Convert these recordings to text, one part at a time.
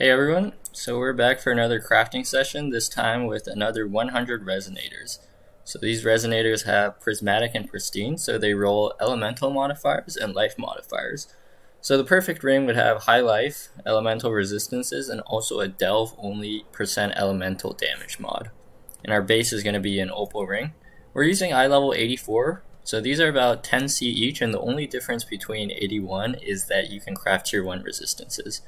Hey everyone, so we're back for another crafting session, this time with another 100 resonators. So these resonators have prismatic and pristine, so they roll elemental modifiers and life modifiers. So the perfect ring would have high life, elemental resistances, and also a delve only percent elemental damage mod. And our base is going to be an Opal Ring. We're using eye level 84, so these are about 10C each, and the only difference between 81 is that you can craft tier 1 resistances.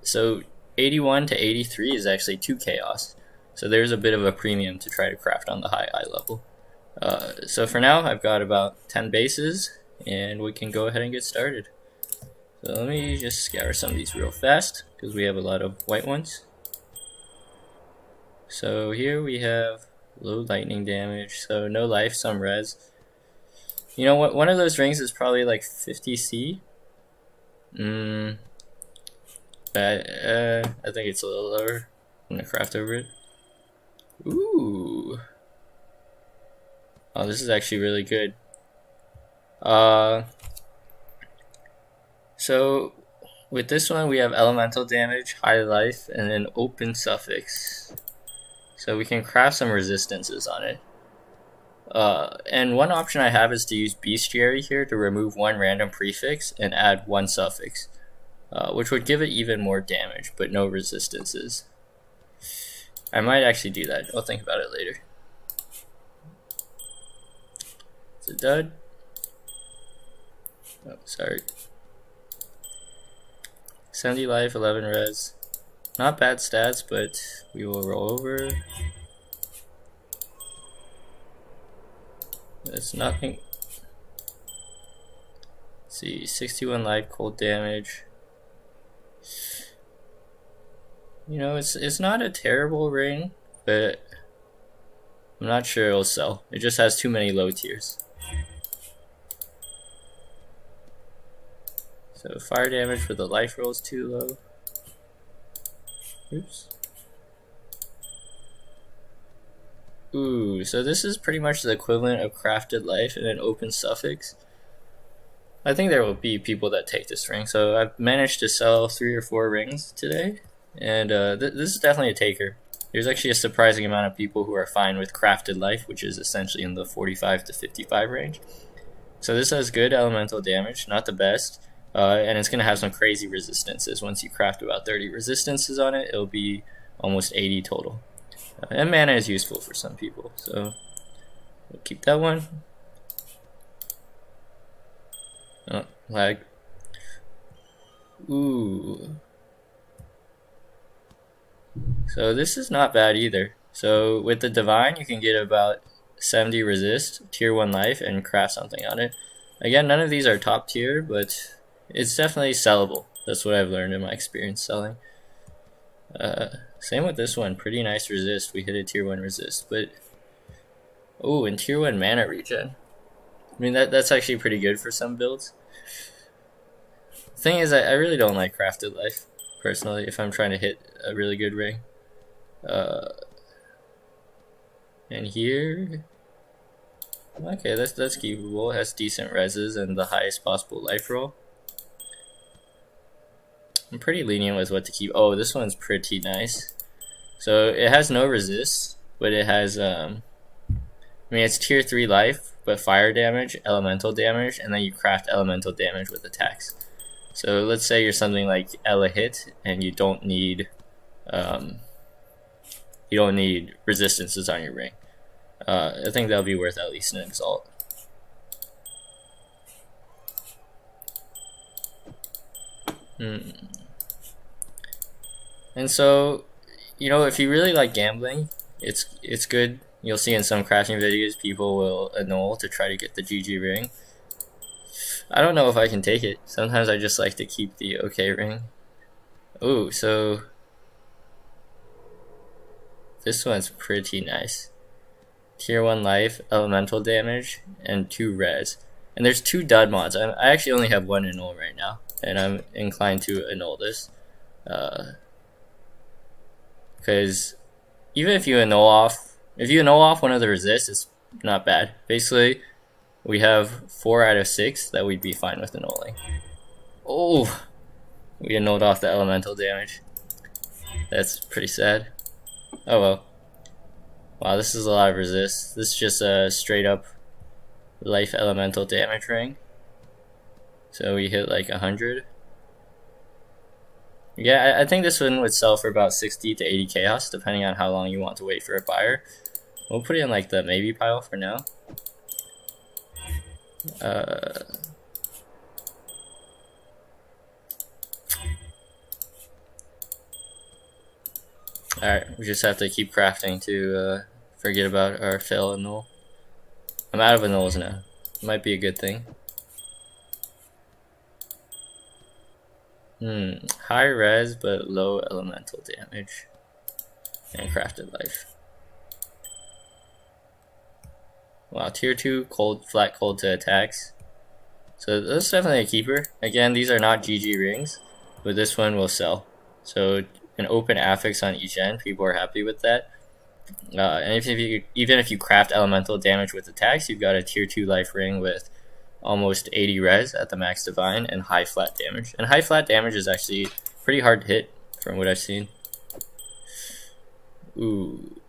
So 81 to 83 is actually 2 chaos. So there's a bit of a premium to try to craft on the high eye level. So for now, I've got about 10 bases, and we can go ahead and get started. So let me just scour some of these real fast, because we have a lot of white ones. So here we have low lightning damage, so no life, some res. You know what? One of those rings is probably like 50C. I think it's a little lower. I'm gonna craft over it. Ooh. Oh, this is actually really good. So with this one we have elemental damage, high life, and an open suffix. So we can craft some resistances on it. And one option I have is to use bestiary here to remove one random prefix and add one suffix. Which would give it even more damage, but no resistances. I might actually do that. I'll think about it later. Is it dud? Oh, sorry. 70 life, 11 res. Not bad stats, but we will roll over. That's nothing. Let's see, 61 life, cold damage. You know, it's not a terrible ring, but I'm not sure it'll sell. It just has too many low tiers. So fire damage for the life roll is too low. Oops. Ooh, so this is pretty much the equivalent of crafted life and an open suffix. I think there will be people that take this ring, so I've managed to sell 3 or 4 rings today, and this is definitely a taker. There's actually a surprising amount of people who are fine with crafted life, which is essentially in the 45 to 55 range. So this has good elemental damage, not the best, and it's going to have some crazy resistances. Once you craft about 30 resistances on it, it'll be almost 80 total. And mana is useful for some people, so we'll keep that one. Oh, lag. Ooh. So this is not bad either. So with the divine you can get about 70 resist, tier 1 life, and craft something on it. Again, none of these are top tier, but it's definitely sellable. That's what I've learned in my experience selling. Same with this one, pretty nice resist. We hit a tier 1 resist, but oh, and tier 1 mana regen. I mean, that's actually pretty good for some builds. The thing is, I really don't like crafted life, personally, if I'm trying to hit a really good ring. And here, okay, that's keepable. It has decent reses and the highest possible life roll. I'm pretty lenient with what to keep. Oh, this one's pretty nice. So it has no resist, but it has I mean, it's tier 3 life, but fire damage, elemental damage, and then you craft elemental damage with attacks. So let's say you're something like Ela hit, and you don't need resistances on your ring. I think that'll be worth at least an Exalt. And so, you know, if you really like gambling, it's good. You'll see in some crafting videos people will annul to try to get the GG ring. I don't know if I can take it. Sometimes I just like to keep the okay ring. Oh, so this one's pretty nice. Tier 1 life, elemental damage, and 2 res. And there's 2 dud mods. I actually only have 1 annul right now, and I'm inclined to annul this. Because even if you annul off one of the resists, it's not bad. Basically, we have 4 out of 6 that we'd be fine with annulling. Oh, we annulled off the elemental damage. That's pretty sad. Oh well. Wow, this is a lot of resist. This is just a straight up life elemental damage ring. So we hit like 100. Yeah, I think this one would sell for about 60 to 80 chaos, depending on how long you want to wait for a buyer. We'll put it in like the maybe pile for now. Alright, we just have to keep crafting to forget about our fail and null. I'm out of annulls now. Might be a good thing. High res but low elemental damage. And crafted life. Wow, tier 2 cold, flat cold to attacks. So that's definitely a keeper. Again, these are not GG rings, but this one will sell. So an open affix on each end, people are happy with that. And even if you craft elemental damage with attacks, you've got a tier 2 life ring with almost 80 res at the max divine and high flat damage. And high flat damage is actually pretty hard to hit from what I've seen. Ooh,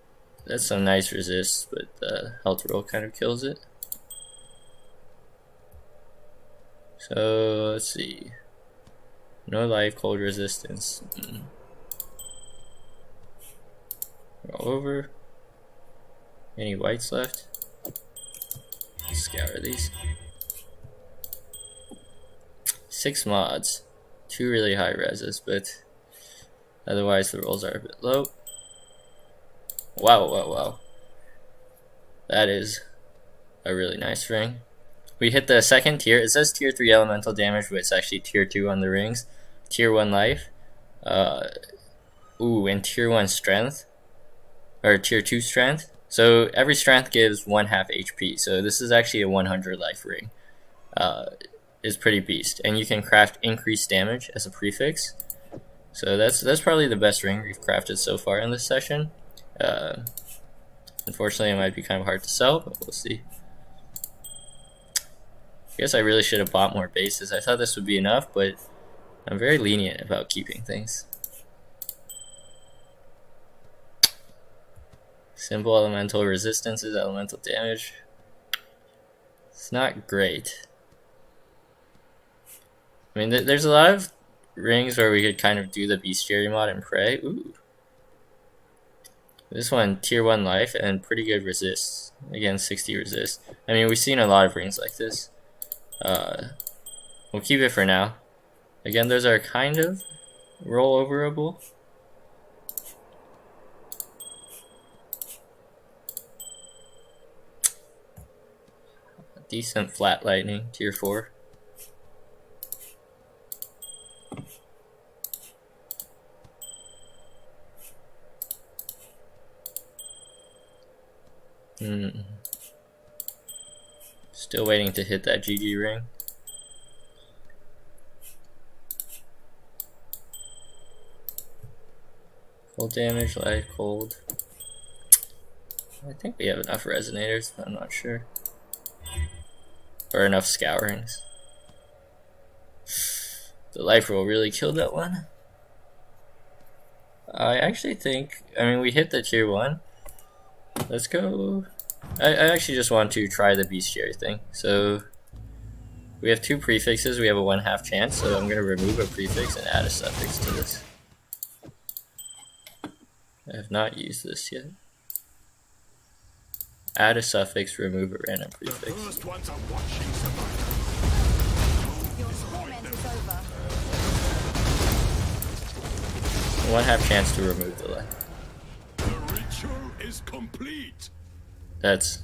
that's some nice resist, but the health roll kind of kills it. So let's see. No life, cold resistance. Roll over. Any whites left? Scour these. 6 mods. 2 really high reses, but otherwise the rolls are a bit low. Wow, wow, wow. That is a really nice ring. We hit the second tier. It says tier 3 elemental damage, but it's actually tier 2 on the rings. Tier 1 life. Ooh, and tier 1 strength. Or tier 2 strength. So every strength gives 1/2 HP. So this is actually a 100 life ring. Is pretty beast. And you can craft increased damage as a prefix. So that's probably the best ring we've crafted so far in this session. Unfortunately, it might be kind of hard to sell, but we'll see. I guess I really should have bought more bases. I thought this would be enough, but I'm very lenient about keeping things. Simple elemental resistances, elemental damage. It's not great. I mean, there's a lot of rings where we could kind of do the bestiary mod and pray. Ooh. This one, tier 1 life and pretty good resist. Again, 60 resist. I mean, we've seen a lot of rings like this. We'll keep it for now. Again, those are kind of roll-overable. Decent flat lightning, tier 4. Still waiting to hit that GG ring. Cold damage, light, cold. I think we have enough resonators, but I'm not sure. Or enough scourings. The life roll really killed that one. I actually think, I mean, we hit the tier 1. Let's go. I actually just want to try the bestiary thing. So we have 2 prefixes. We have a 1/2 chance. So I'm going to remove a prefix and add a suffix to this. I have not used this yet. Add a suffix, remove a random prefix. The first ones are watching survival. Your torment is over. 1/2 chance to remove the life. The ritual is complete. That's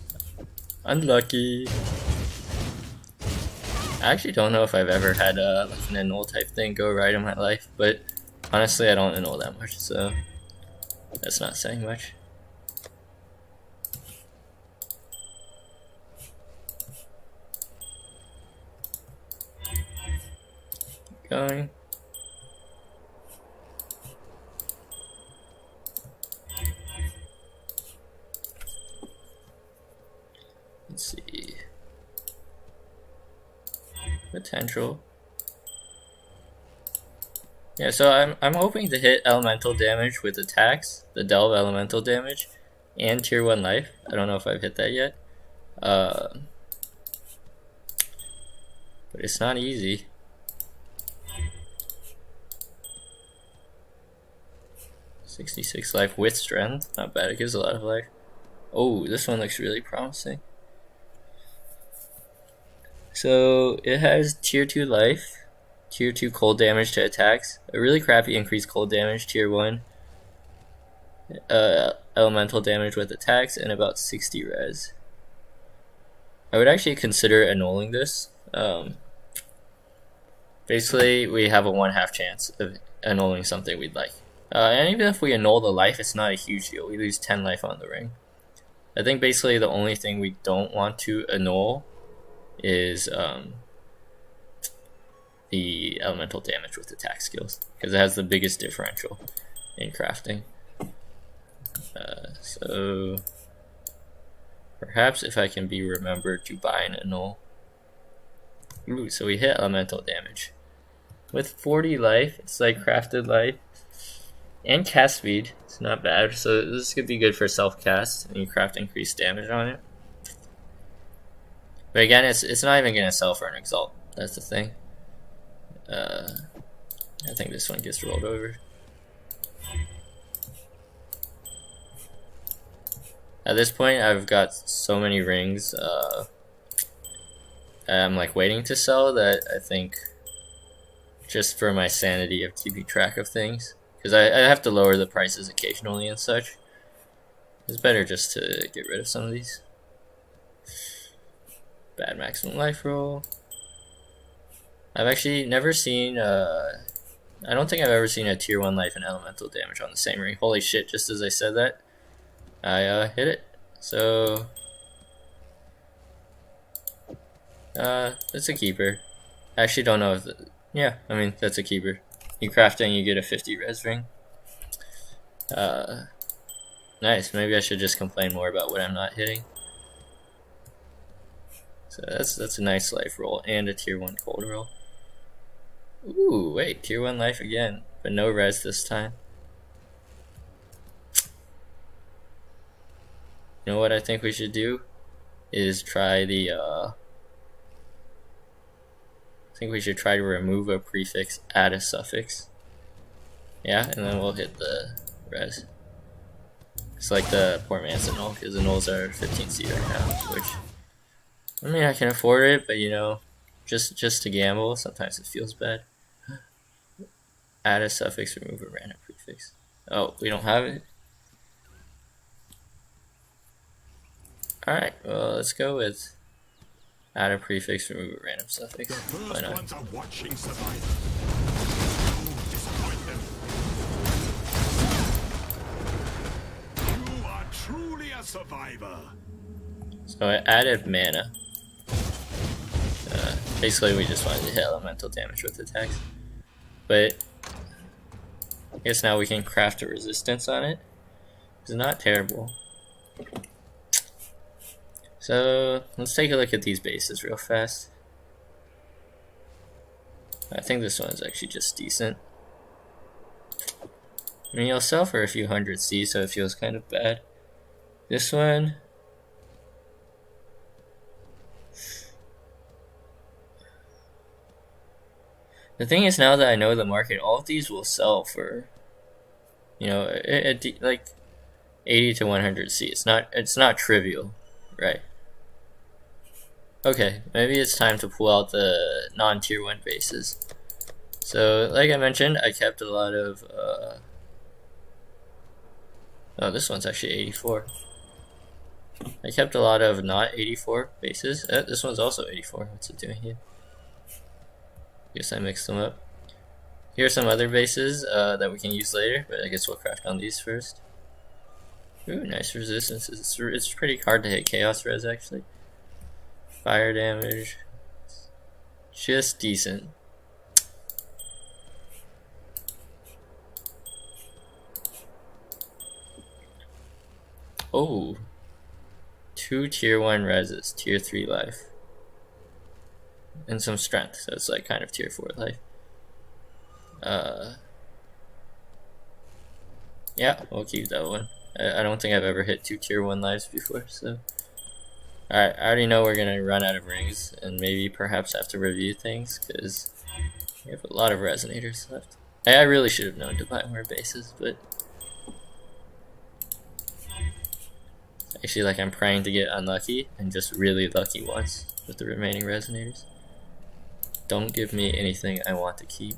unlucky. I actually don't know if I've ever had like an annul type thing go right in my life, but honestly I don't annul that much, so that's not saying much. Keep going. Let's see. Potential. Yeah, so I'm hoping to hit elemental damage with attacks, the delve elemental damage, and tier 1 life. I don't know if I've hit that yet. But it's not easy. $66 life with strength. Not bad, it gives a lot of life. Oh, this one looks really promising. So it has tier 2 life, tier 2 cold damage to attacks, a really crappy increased cold damage, tier 1, elemental damage with attacks, and about 60 res. I would actually consider annulling this. Basically, we have a 1/2 chance of annulling something we'd like. And even if we annul the life, it's not a huge deal. We lose 10 life on the ring. I think basically the only thing we don't want to annul is the elemental damage with attack skills, because it has the biggest differential in crafting. So perhaps if I can be remembered to buy an annul. Ooh, so we hit elemental damage. With 40 life, it's like crafted life. And cast speed, it's not bad. So this could be good for self-cast, and you craft increased damage on it. But again, it's not even going to sell for an Exalt. That's the thing. I think this one gets rolled over. At this point, I've got so many rings I'm like waiting to sell that I think, just for my sanity of keeping track of things, because I have to lower the prices occasionally and such, it's better just to get rid of some of these. Bad maximum life roll. I've actually never seen, I don't think I've ever seen a tier 1 life and elemental damage on the same ring. Holy shit, just as I said that, I hit it. So, that's a keeper. I actually don't know if, yeah, I mean, that's a keeper. You crafting, you get a 50 res ring. Nice, maybe I should just complain more about what I'm not hitting. So that's a nice life roll, and a tier 1 cold roll. Ooh, wait, tier 1 life again, but no res this time. You know what I think we should do? Is try the, I think we should try to remove a prefix, add a suffix. Yeah, and then we'll hit the res. It's like the poor man's annul, because annuls are 15C right now, which, I mean, I can afford it, but you know, just to gamble, sometimes it feels bad. Add a suffix, remove a random prefix. Oh, we don't have it? Alright, well, let's go with add a prefix, remove a random suffix. The first Why not? ones are watching survival. Disappoint them. You are truly a survivor. So I added mana. Basically, we just wanted to hit elemental damage with attacks. But I guess now we can craft a resistance on it. It's not terrible. So let's take a look at these bases real fast. I think this one's actually just decent. I mean, you'll sell for a few hundred C, so it feels kind of bad. This one, the thing is, now that I know the market, all of these will sell for, you know, like 80 to 100 C. It's not trivial, right? Okay, maybe it's time to pull out the non-tier 1 bases. So, like I mentioned, I kept a lot of, oh, this one's actually 84. I kept a lot of not 84 bases. This one's also 84. What's it doing here? Guess I mixed them up. Here are some other bases that we can use later, but I guess we'll craft on these first. Ooh, nice resistances. It's pretty hard to hit chaos res, actually. Fire damage, just decent. Oh, 2 tier 1 reses, tier 3 life. And some strength, so it's like kind of tier 4 life. Yeah, we'll keep that one. I don't think I've ever hit 2 tier 1 lives before, so. Alright, I already know we're gonna run out of rings, and maybe perhaps have to review things, because we have a lot of resonators left. I really should have known to buy more bases, but actually, like, I'm praying to get unlucky and just really lucky once with the remaining resonators. Don't give me anything I want to keep.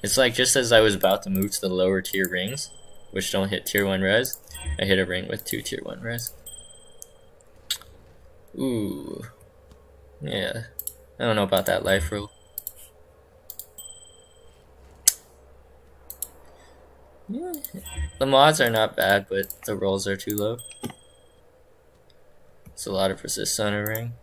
It's like just as I was about to move to the lower tier rings, which don't hit tier 1 res, I hit a ring with 2 tier 1 res. Ooh. Yeah. I don't know about that life rule. Yeah. The mods are not bad, but the rolls are too low. It's a lot of resist on a ring.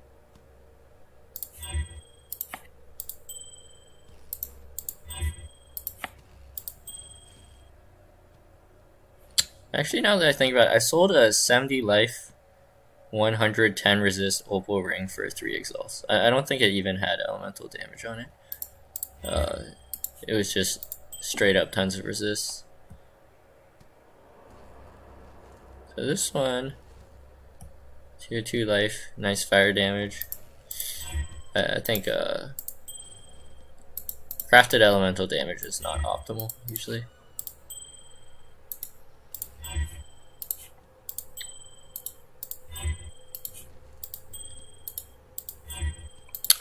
Actually, now that I think about it, I sold a 70 life, 110 resist Opal Ring for 3 Exiles. I don't think it even had elemental damage on it. It was just straight up tons of resist. So this one, tier 2 life, nice fire damage. I think crafted elemental damage is not optimal usually.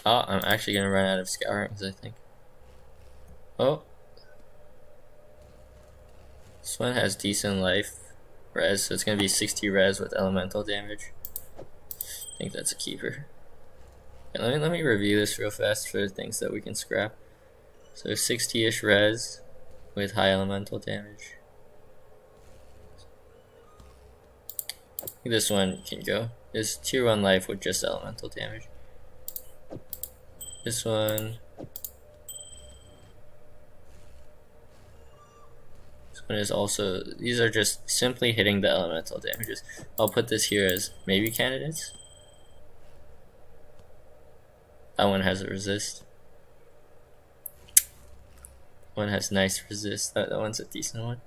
Oh, I'm actually gonna run out of scourings, I think. Oh. This one has decent life res, so it's gonna be 60 res with elemental damage. I think that's a keeper. Okay, let me review this real fast for things that we can scrap. So 60-ish res with high elemental damage. I think this one can go. It's tier 1 life with just elemental damage. This one is also, these are just simply hitting the elemental damages. I'll put this here as maybe candidates. That one has a resist. One has nice resist. That one's a decent one.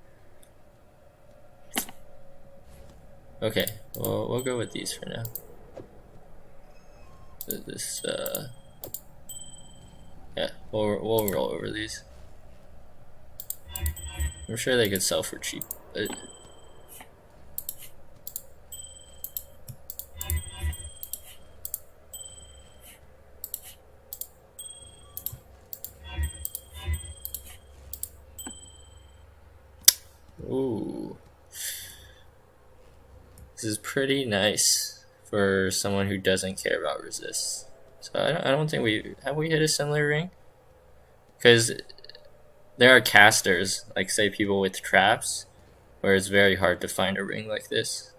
Okay, well, we'll go with these for now. This, yeah, we'll roll over these. I'm sure they could sell for cheap, but ooh, this is pretty nice for someone who doesn't care about resist. So I don't think we hit a similar ring, because there are casters, like say people with traps, where it's very hard to find a ring like this.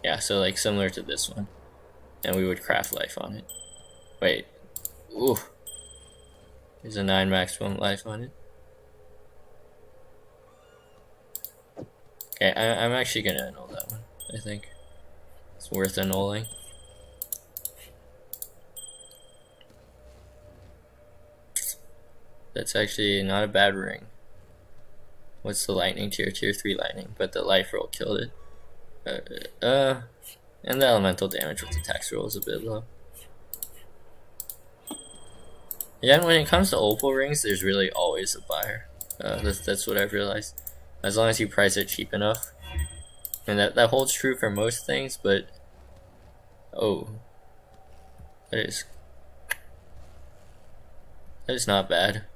Yeah, so like similar to this one, and we would craft life on it. Wait, ooh, there's a 9 maximum life on it. Okay, I'm actually gonna annul that one. I think it's worth annulling. That's actually not a bad ring. What's the lightning tier? Tier 3 lightning, but the life roll killed it. And the elemental damage with the tax roll is a bit low. Yeah, and when it comes to opal rings, there's really always a buyer. That's what I've realized. As long as you price it cheap enough. And that holds true for most things, but oh, that is not bad.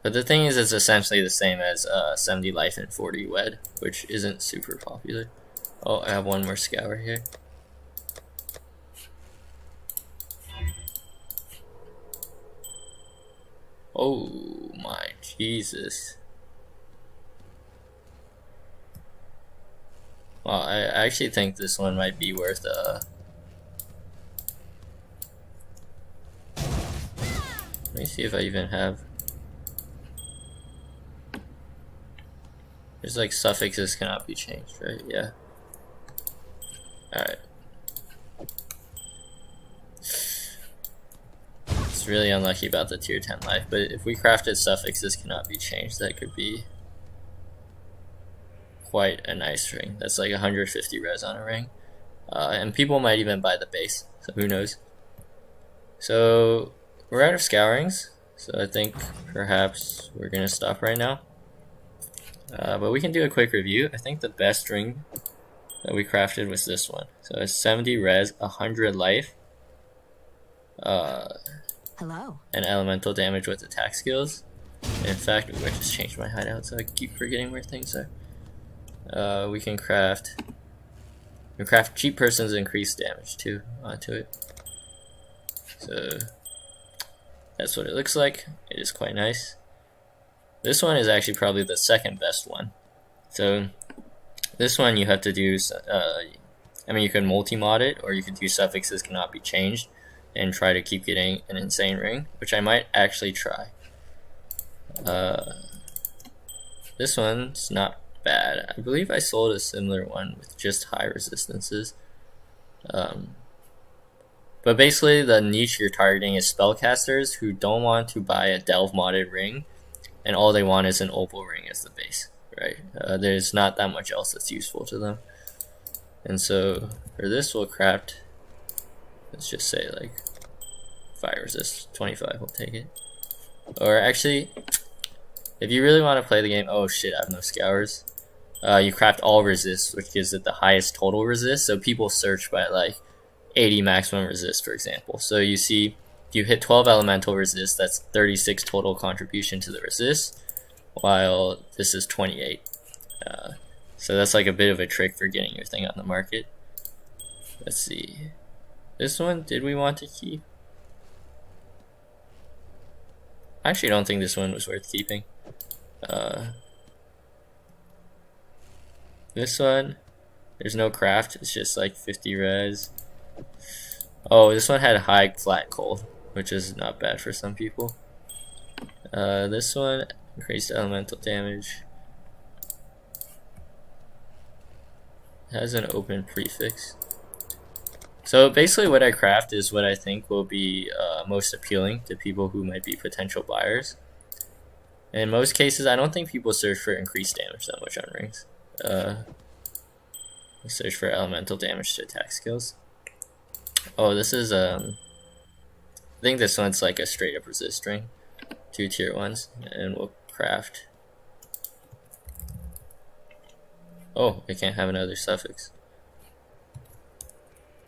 But the thing is, it's essentially the same as 70 life and 40 wed, which isn't super popular. Oh, I have one more scour here. Oh my Jesus. Well, I actually think this one might be worth let me see if I even have. There's like suffixes cannot be changed, right? Yeah. Alright. Let's Just really unlucky about the tier 10 life, but if we crafted suffixes cannot be changed, that could be quite a nice ring. That's like 150 res on a ring. And people might even buy the base, so who knows. So we're out of scourings, so I think perhaps we're gonna stop right now. But we can do a quick review. I think the best ring that we crafted was this one. So it's 70 res, 100 life, Hello. and elemental damage with attack skills. And in fact, I just changed my hideout, so I keep forgetting where things are. We can craft cheap person's increased damage too onto it. So that's what it looks like. It is quite nice. This one is actually probably the second best one. So this one you have to do, I mean, you can multi-mod it, or you could do suffixes cannot be changed and try to keep getting an insane ring, which I might actually try. This one's not bad. I believe I sold a similar one with just high resistances. But basically the niche you're targeting is spellcasters who don't want to buy a delve modded ring, and all they want is an opal ring as the base, right? There's not that much else that's useful to them. And so for this we'll craft, let's just say like fire resist 25, we'll take it. Or actually, if you really want to play the game, oh shit, I have no scours. You craft all resist, which gives it the highest total resist. So people search by like 80 maximum resist, for example. So you see, if you hit 12 elemental resist, that's 36 total contribution to the resist, while this is 28. So that's like a bit of a trick for getting your thing on the market. Let's see. This one, did we want to keep? I actually don't think this one was worth keeping. This one, there's no craft, it's just like 50 res. Oh, this one had high flat cold, which is not bad for some people. This one, increased elemental damage. Has an open prefix. So basically what I craft is what I think will be most appealing to people who might be potential buyers. And in most cases, I don't think people search for increased damage that much on rings. Search for elemental damage to attack skills. Oh, this is I think this one's like a straight up resist ring, 2 tier 1s, and we'll craft. Oh, it can't have another suffix.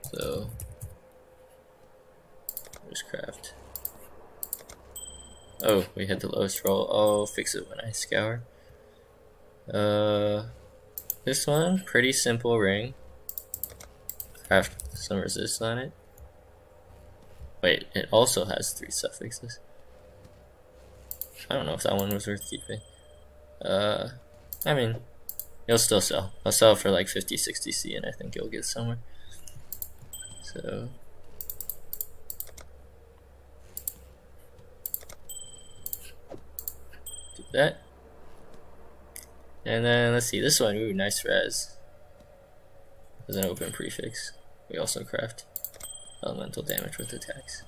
So just craft. Oh, we hit the lowest roll. Oh, fix it when I scour. This one, pretty simple ring. Craft some resist on it. Wait, it also has 3 suffixes. I don't know if that one was worth keeping. I mean, it'll still sell. I'll sell it for like 50-60 C, and I think it'll get somewhere. So do that. And then let's see, this one, ooh, nice res. There's an open prefix. We also craft elemental damage with attacks.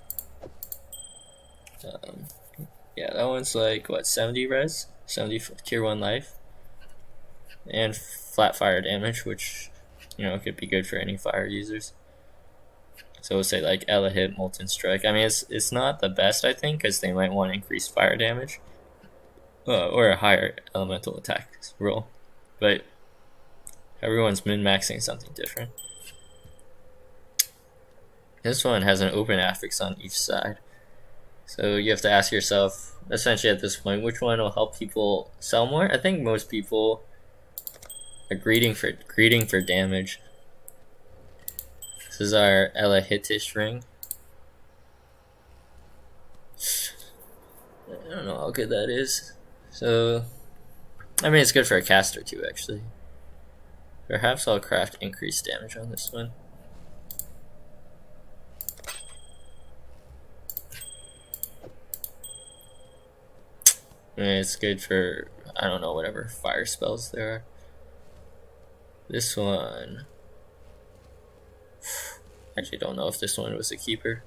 Yeah, that one's like, what, 70 res? 70 tier 1 life. And flat fire damage, which, you know, could be good for any fire users. So we'll say like Ela hit, Molten Strike. I mean, it's not the best, I think, because they might want increased fire damage. Or a higher elemental attack roll. But everyone's min-maxing something different. This one has an open affix on each side. So you have to ask yourself, essentially at this point, which one will help people sell more? I think most people are greeting for damage. This is our Ela Hitish ring. I don't know how good that is. So, I mean, it's good for a caster too, actually. Perhaps I'll craft increased damage on this one. I mean, it's good for, I don't know, whatever fire spells there are. This one, I actually don't know if this one was a keeper.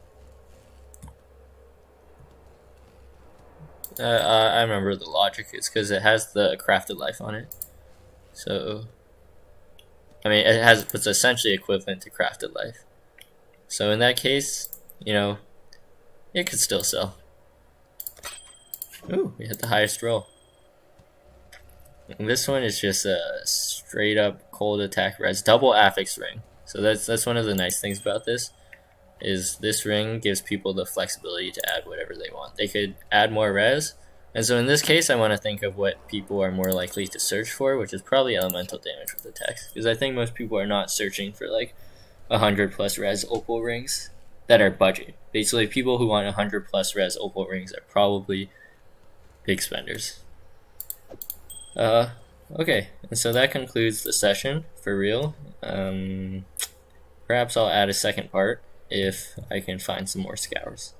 I remember the logic is because it has the crafted life on it. So, I mean, it has what's essentially equivalent to crafted life. So in that case, you know, it could still sell. Ooh, we hit the highest roll. And this one is just a straight up cold attack res, double affix ring. So that's one of the nice things about this, is this ring gives people the flexibility to add whatever they want. They could add more res, and so in this case I want to think of what people are more likely to search for, which is probably elemental damage with attacks, because I think most people are not searching for like 100 plus res opal rings that are budget. Basically, people who want 100 plus res opal rings are probably big spenders. Okay, and so that concludes the session for real. Perhaps I'll add a second part if I can find some more scours.